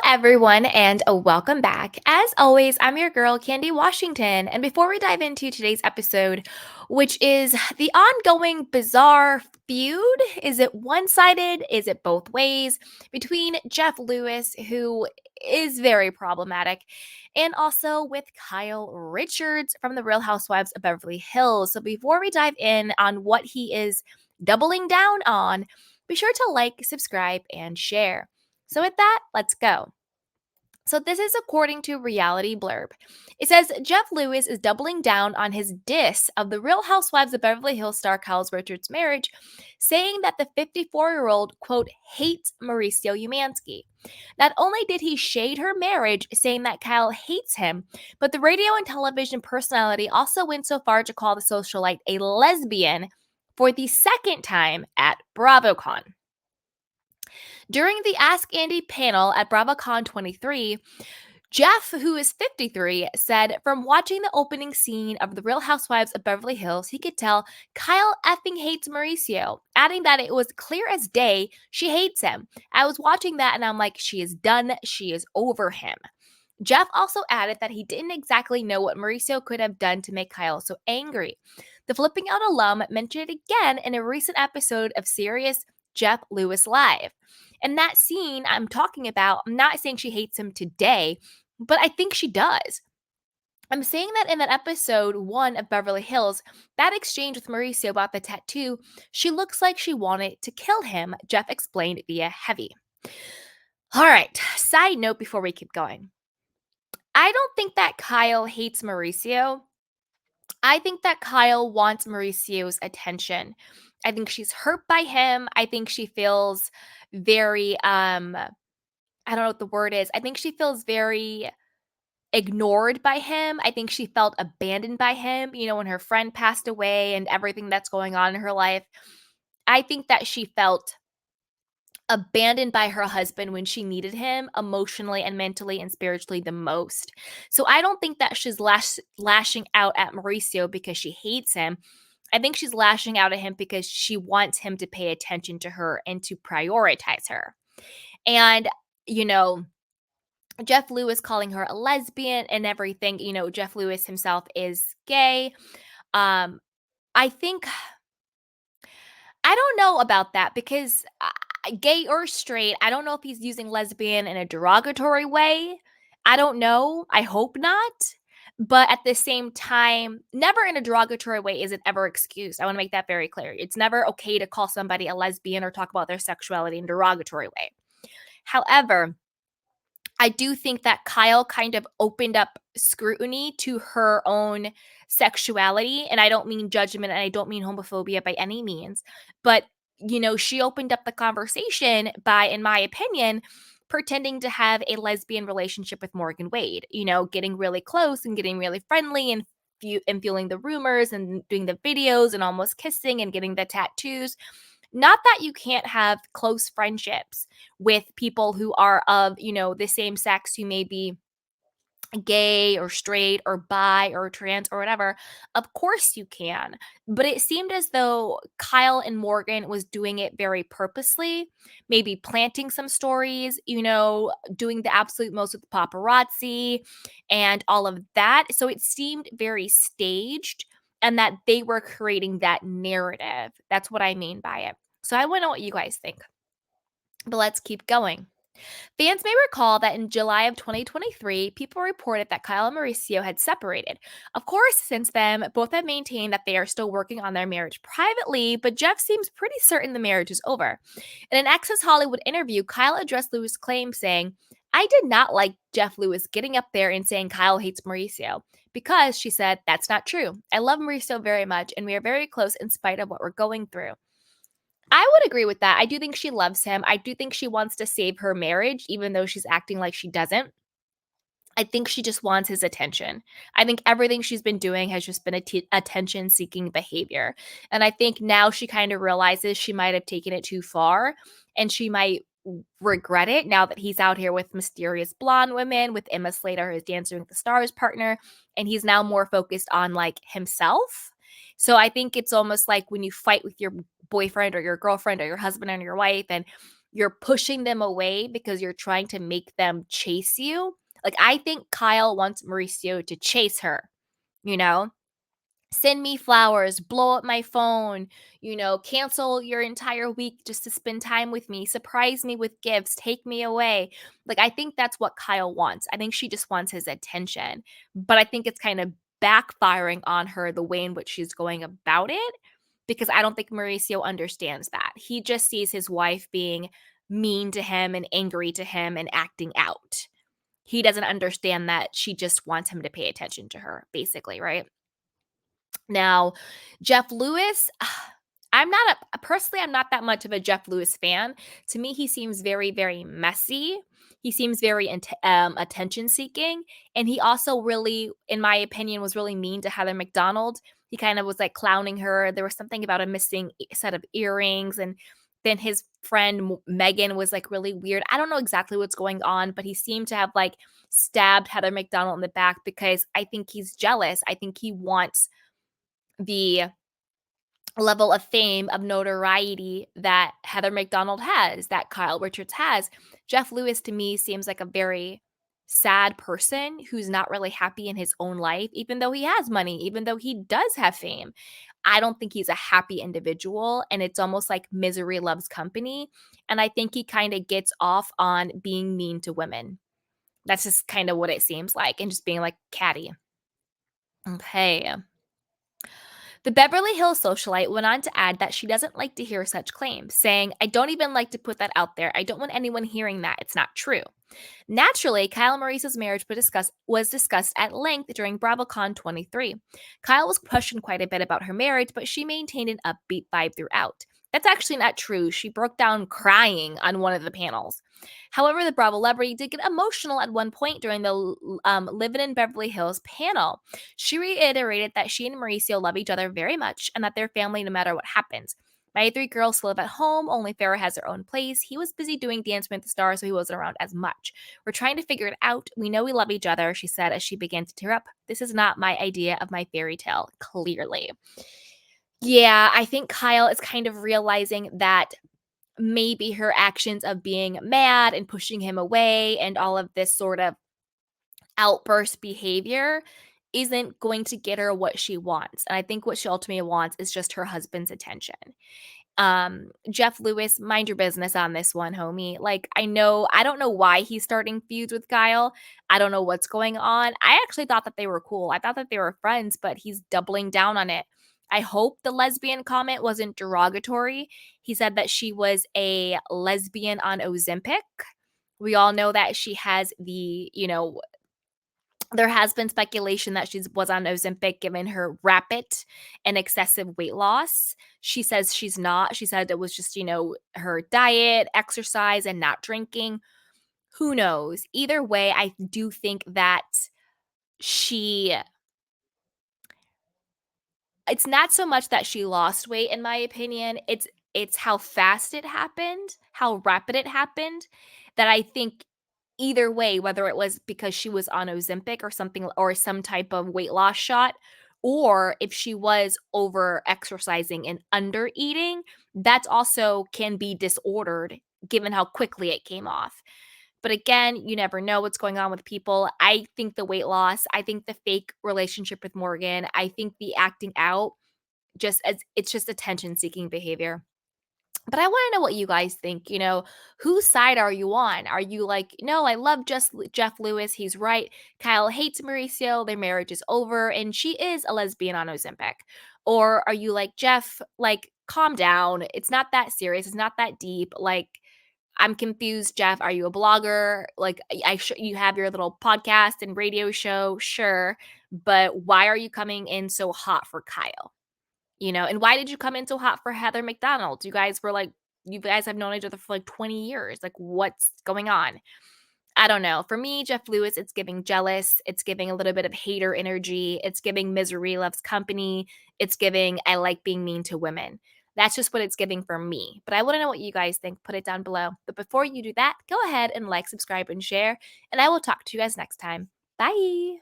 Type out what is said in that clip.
everyone, and welcome back. As always, I'm your girl, Candy Washington. And before we dive into today's episode, which is the ongoing bizarre feud, is it one sided? Is it both ways? Between Jeff Lewis, who is very problematic, and also with Kyle Richards from the Real Housewives of Beverly Hills. So before we dive in on what he is doubling down on, be sure to like, subscribe, and share. So, with that, let's go. So, this is according to Reality Blurb. It says Jeff Lewis is doubling down on his diss of the Real Housewives of Beverly Hills star Kyle Richards' marriage, saying that the 54-year-old, quote, hates Mauricio Umansky. Not only did he shade her marriage, saying that Kyle hates him, but the radio and television personality also went so far to call the socialite a lesbian for the second time at BravoCon. During the Ask Andy panel at BravoCon 23, Jeff, who is 53, said from watching the opening scene of The Real Housewives of Beverly Hills, he could tell Kyle effing hates Mauricio, adding that it was clear as day she hates him. I was watching that and I'm like, she is done. She is over him. Jeff also added that he didn't exactly know what Mauricio could have done to make Kyle so angry. The Flipping Out alum mentioned it again in a recent episode of Serious Jeff Lewis Live. And that scene I'm talking about, I'm not saying she hates him today, but I think she does. I'm saying that in that episode 1 of Beverly Hills, that exchange with Mauricio about the tattoo, she looks like she wanted to kill him, Jeff explained via Heavy. All right, side note before we keep going. I don't think that Kyle hates Mauricio. I think that Kyle wants Mauricio's attention. I think she's hurt by him. I think she feels very I don't know what the word is. I think she feels very ignored by him. I think she felt abandoned by him, when her friend passed away and everything that's going on in her life. I think that she felt abandoned by her husband when she needed him emotionally and mentally and spiritually the most. So I don't think that she's lashing out at Mauricio because she hates him. I think she's lashing out at him because she wants him to pay attention to her and to prioritize her. And, Jeff Lewis calling her a lesbian and everything, Jeff Lewis himself is gay. I think, I don't know about that because gay or straight, I don't know if he's using lesbian in a derogatory way. I don't know. I hope not. But at the same time, never in a derogatory way is it ever excused. I want to make that very clear. It's never okay to call somebody a lesbian or talk about their sexuality in a derogatory way. However, I do think that Kyle kind of opened up scrutiny to her own sexuality. And I don't mean judgment and I don't mean homophobia by any means. But, she opened up the conversation by, in my opinion, pretending to have a lesbian relationship with Morgan Wade, getting really close and getting really friendly and fueling the rumors and doing the videos and almost kissing and getting the tattoos. Not that you can't have close friendships with people who are of, the same sex, who may be gay or straight or bi or trans or whatever. Of course you can. But it seemed as though Kyle and Morgan was doing it very purposely, maybe planting some stories, doing the absolute most with the paparazzi and all of that. So it seemed very staged and that they were creating that narrative. That's what I mean by it. So I want to know what you guys think. But let's keep going. Fans may recall that in July of 2023, people reported that Kyle and Mauricio had separated. Of course, since then, both have maintained that they are still working on their marriage privately, but Jeff seems pretty certain the marriage is over. In an Access Hollywood interview, Kyle addressed Lewis' claim, saying, I did not like Jeff Lewis getting up there and saying Kyle hates Mauricio, because, she said, that's not true. I love Mauricio very much, and we are very close in spite of what we're going through. I would agree with that. I do think she loves him. I do think she wants to save her marriage, even though she's acting like she doesn't. I think she just wants his attention. I think everything she's been doing has just been attention-seeking behavior. And I think now she kind of realizes she might have taken it too far, and she might regret it now that he's out here with mysterious blonde women, with Emma Slater, his Dancing with the Stars partner, and he's now more focused on himself. So I think it's almost like when you fight with your boyfriend or your girlfriend or your husband or your wife, and you're pushing them away because you're trying to make them chase you. Like, I think Kyle wants Mauricio to chase her, you know? Send me flowers, blow up my phone, cancel your entire week just to spend time with me, surprise me with gifts, take me away. Like, I think that's what Kyle wants. I think she just wants his attention. But I think it's kind of backfiring on her the way in which she's going about it because I don't think Mauricio understands that. He just sees his wife being mean to him and angry to him and acting out. He doesn't understand that she just wants him to pay attention to her, basically, right? Now, Jeff Lewis, I'm not that much of a Jeff Lewis fan. To me, he seems very, very messy. He seems very attention seeking. And he also really, in my opinion, was really mean to Heather McDonald. He kind of was like clowning her. There was something about a missing set of earrings. And then his friend Megan was like really weird. I don't know exactly what's going on, but he seemed to have like stabbed Heather McDonald in the back because I think he's jealous. I think he wants the level of fame, of notoriety that Heather McDonald has, that Kyle Richards has. Jeff Lewis to me seems like a very sad person who's not really happy in his own life, even though he has money, even though he does have fame. I don't think he's a happy individual, and it's almost like misery loves company. And I think he kind of gets off on being mean to women. That's just kind of what it seems like, and just being like catty. Okay. The Beverly Hills socialite went on to add that she doesn't like to hear such claims, saying, I don't even like to put that out there. I don't want anyone hearing that. It's not true. Naturally, Kyle and Maurice's marriage was discussed at length during BravoCon 23. Kyle was questioned quite a bit about her marriage, but she maintained an upbeat vibe throughout. That's actually not true. She broke down crying on one of the panels. However, the Bravo celebrity did get emotional at one point during the Living in Beverly Hills panel. She reiterated that she and Mauricio love each other very much and that they're family no matter what happens. My three girls live at home. Only Farrah has her own place. He was busy doing Dance with the Stars, so he wasn't around as much. We're trying to figure it out. We know we love each other, she said as she began to tear up. This is not my idea of my fairy tale, clearly. Yeah, I think Kyle is kind of realizing that maybe her actions of being mad and pushing him away and all of this sort of outburst behavior isn't going to get her what she wants. And I think what she ultimately wants is just her husband's attention. Jeff Lewis, mind your business on this one, homie. Like, I don't know why he's starting feuds with Kyle. I don't know what's going on. I actually thought that they were cool. I thought that they were friends, but he's doubling down on it. I hope the lesbian comment wasn't derogatory. He said that she was a lesbian on Ozempic. We all know that she has there has been speculation that she was on Ozempic given her rapid and excessive weight loss. She says she's not. She said it was just, her diet, exercise, and not drinking. Who knows? Either way, I do think that she it's not so much that she lost weight in my opinion. It's how fast it happened, how rapid it happened that I think either way, whether it was because she was on Ozempic or something or some type of weight loss shot, or if she was over exercising and under eating, that's also can be disordered given how quickly it came off. But again, you never know what's going on with people. I think the weight loss, I think the fake relationship with Morgan, I think the acting out just as it's just attention seeking behavior. But I want to know what you guys think. Whose side are you on? Are you like, no, I love Jeff Lewis. He's right. Kyle hates Mauricio. Their marriage is over. And she is a lesbian on Ozempic. Or are you like, Jeff, like, calm down. It's not that serious. It's not that deep. Like, I'm confused, Jeff. Are you a blogger? Like, you have your little podcast and radio show, sure, but why are you coming in so hot for Kyle? And why did you come in so hot for Heather McDonald? You guys have known each other for like 20 years. Like, what's going on? I don't know. For me, Jeff Lewis, it's giving jealous. It's giving a little bit of hater energy. It's giving misery loves company. It's giving I like being mean to women. That's just what it's giving for me. But I want to know what you guys think. Put it down below. But before you do that, go ahead and like, subscribe, and share. And I will talk to you guys next time. Bye.